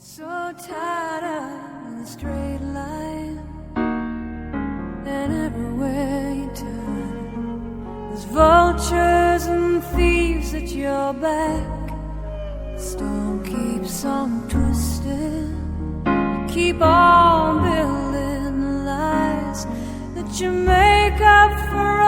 So tired of the straight line, and everywhere you turn, there's vultures and thieves at your back. The storm keeps on twisting. You keep on building lies that you make up for